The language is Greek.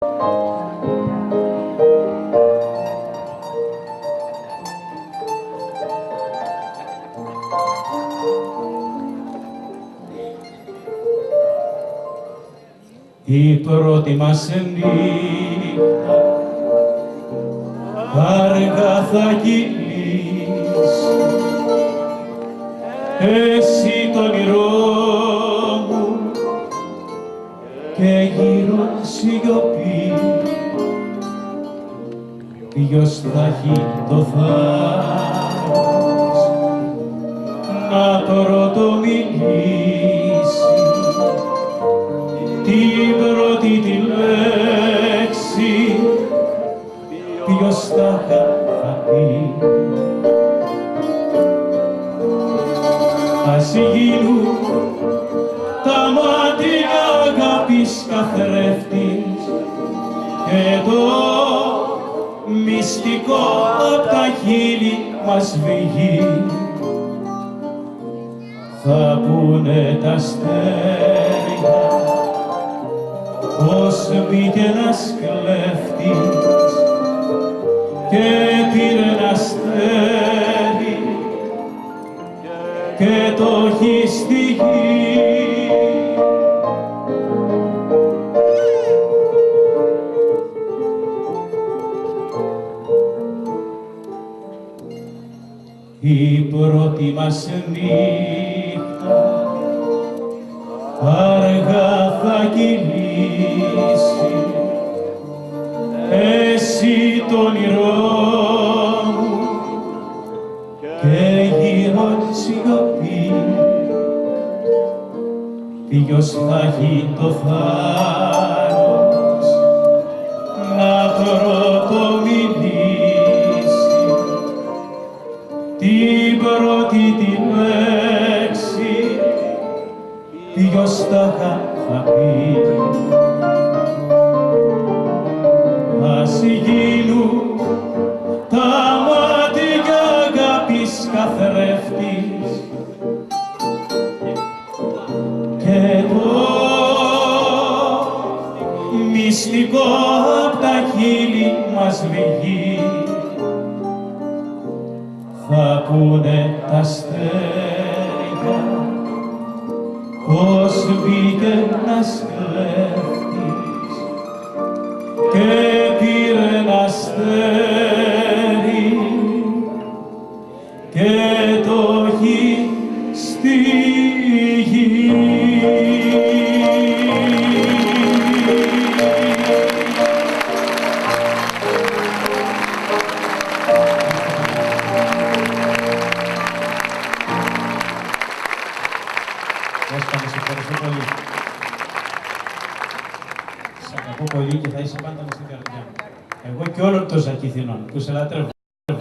Η πρώτη μας νύχτα αργά θα κυλήσει, εσύ το όνειρό μου και γύρω σιωπή. Ποιος θα έχει το θάρρος να πρώτο μιλήσει την πρώτη τη λέξη, ποιος θα πει. Ας γίνουν τα μάτια αγάπης καθρέφτης και το μυστικό απ' τα χείλη μας βγει. Θα πούνε τα αστέρια πως μπήκε ένας κλέφτης και πήρε ένα αστέρι και το έχει στη γη. Η πρώτη μας νύχτα αργά θα κυλήσει, εσύ το όνειρό μου και γύρω σιωπή. Ποιος θα έχει το θάρρος να πρώτο μιλήσει την πρώτη τη λέξη, ποιος θα πει. Ας γίνουν τα μάτια αγάπης καθρέφτης και το μυστικό απ' τα χείλη μας βγει. Θα πούνε τα αστέρια πως μπήκε ένας κλέφτης και πήρε ένα αστέρι και το έχει στη γη. Κώστα, σε ευχαριστώ πολύ. Σ' αγαπώ πολύ και θα είσαι πάντα μες στην καρδιά μου. Εγώ και όλων των Ζακηθινών που σε λατρεύω.